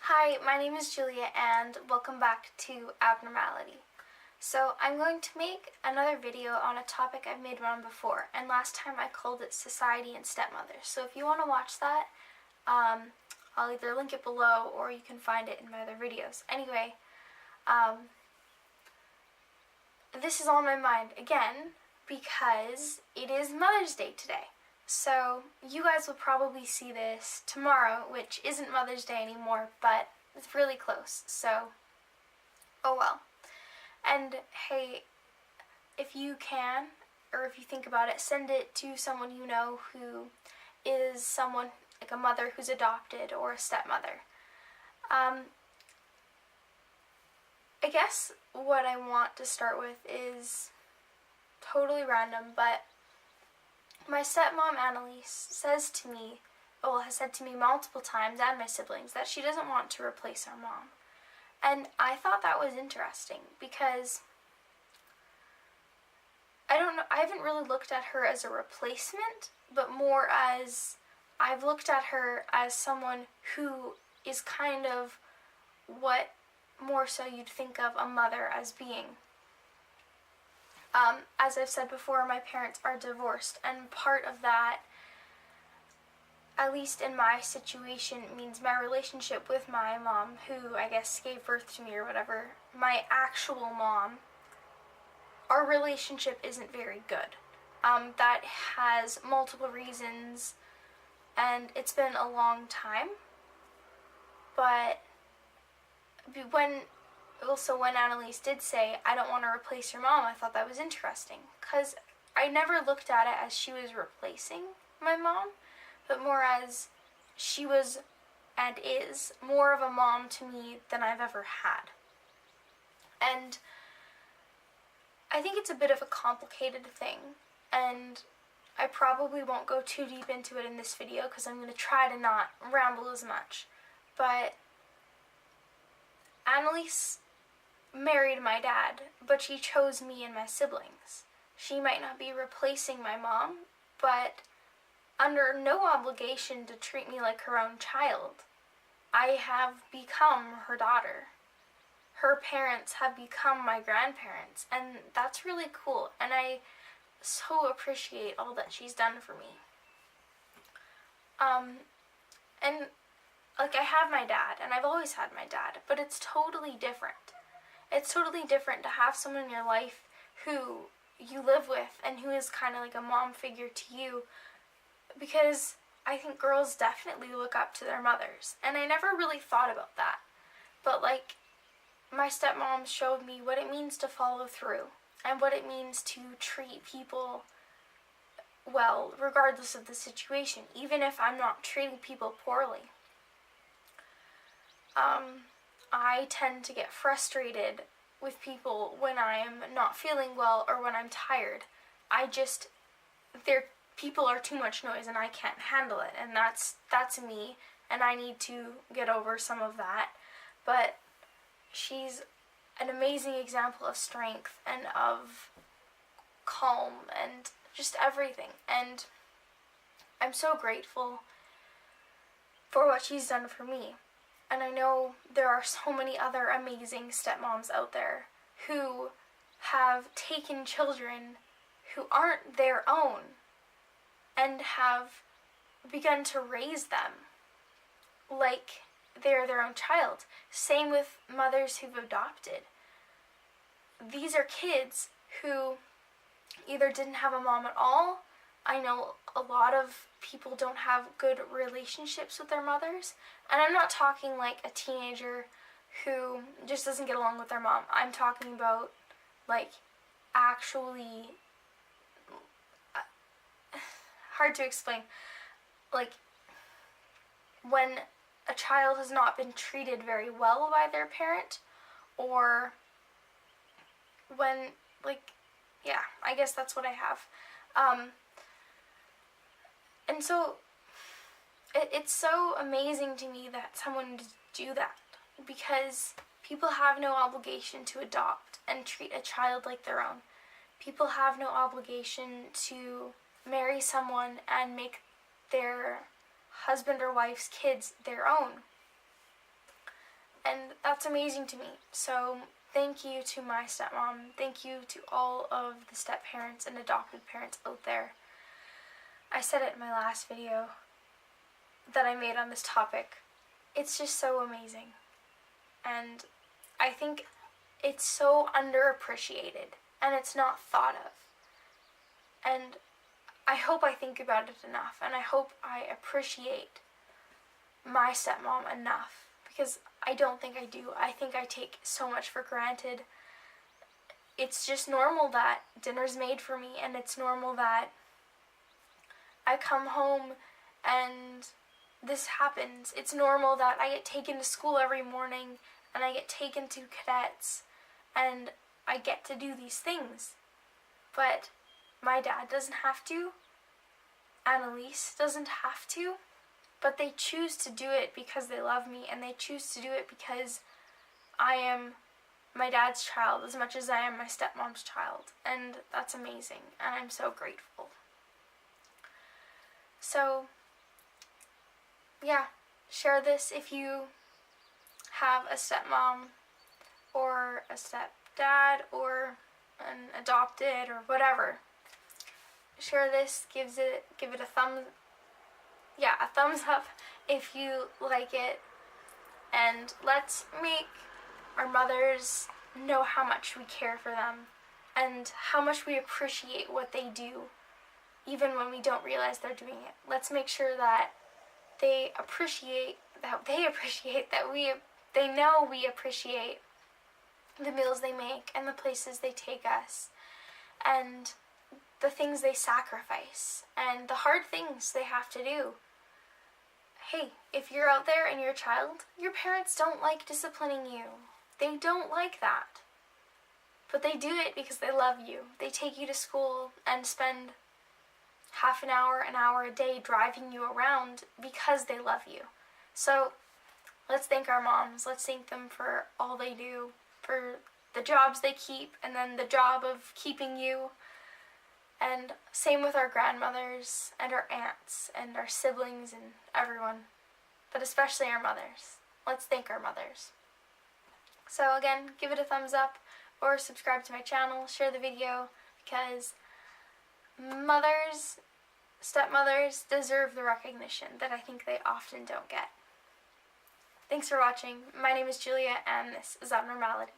Hi, my name is Julia and welcome back to Abnormality. So I'm going to make another video on a topic I've made one before, and last time I called it Society and Stepmothers. So if you want to watch that, I'll either link it below or you can find it in my other videos. Anyway, this is on my mind again because it is Mother's Day today. So you guys will probably see this tomorrow, which isn't Mother's Day anymore, but it's really close, so oh well. And hey, if you can, or if you think about it, send it to someone you know who is someone like a mother who's adopted or a stepmother. I guess what I want to start with is totally random, but my stepmom, Annalise, has said to me multiple times, and my siblings, that she doesn't want to replace our mom. And I thought that was interesting because I haven't really looked at her as a replacement, but more as I've looked at her as someone who is kind of what more so you'd think of a mother as being. As I've said before, my parents are divorced, and part of that, at least in my situation, means my relationship with my mom, who I guess gave birth to me or whatever, my actual mom, our relationship isn't very good. That has multiple reasons, and it's been a long time, but when Annalise did say, I don't want to replace your mom, I thought that was interesting, because I never looked at it as she was replacing my mom, but more as she was and is more of a mom to me than I've ever had. And I think it's a bit of a complicated thing, and I probably won't go too deep into it in this video because I'm going to try to not ramble as much. But Annalise married my dad, but she chose me and my siblings. She might not be replacing my mom, but under no obligation to treat me like her own child. I have become her daughter. Her parents have become my grandparents, and that's really cool, and I so appreciate all that she's done for me. And like, I have my dad, and I've always had my dad, but it's totally different. It's totally different to have someone in your life who you live with and who is kind of like a mom figure to you, because I think girls definitely look up to their mothers, and I never really thought about that. But like, my stepmom showed me what it means to follow through and what it means to treat people well, regardless of the situation, even if I'm not treating people poorly. I tend to get frustrated with people when I'm not feeling well or when I'm tired. People are too much noise and I can't handle it, and that's me, and I need to get over some of that. But she's an amazing example of strength and of calm and just everything, and I'm so grateful for what she's done for me. And I know there are so many other amazing stepmoms out there who have taken children who aren't their own and have begun to raise them like they're their own child. Same with mothers who've adopted. These are kids who either didn't have a mom at all. I know a lot of people don't have good relationships with their mothers, and I'm not talking like a teenager who just doesn't get along with their mom. I'm talking about like actually hard to explain, like when a child has not been treated very well by their parent, or when, like, yeah, I guess that's what I have. And so it's so amazing to me that someone would do that, because people have no obligation to adopt and treat a child like their own. People have no obligation to marry someone and make their husband or wife's kids their own. And that's amazing to me. So thank you to my stepmom. Thank you to all of the step parents and adopted parents out there. I said it in my last video that I made on this topic. It's just so amazing. And I think it's so underappreciated and it's not thought of. And I hope I think about it enough, and I hope I appreciate my stepmom enough, because I don't think I do. I think I take so much for granted. It's just normal that dinner's made for me, and it's normal that I come home and this happens. It's normal that I get taken to school every morning and I get taken to cadets and I get to do these things. But my dad doesn't have to. Annalise doesn't have to. But they choose to do it because they love me, and they choose to do it because I am my dad's child as much as I am my stepmom's child. And that's amazing, and I'm so grateful. So, yeah, share this if you have a stepmom or a stepdad or an adopted or whatever. Share this, give it a thumbs up if you like it, and let's make our mothers know how much we care for them and how much we appreciate what they do, even when we don't realize they're doing it. Let's make sure that they know we appreciate the meals they make and the places they take us and the things they sacrifice and the hard things they have to do. Hey, if you're out there and you're a child, your parents don't like disciplining you. They don't like that. But they do it because they love you. They take you to school and spend half an hour a day driving you around because they love you. So let's thank our moms. Let's thank them for all they do, for the jobs they keep, and then the job of keeping you. And same with our grandmothers and our aunts and our siblings and everyone, but especially our mothers. Let's thank our mothers. So again, give it a thumbs up or subscribe to my channel, share the video, because stepmothers deserve the recognition that I think they often don't get. Thanks for watching. My name is Julia, and this is Abnormality.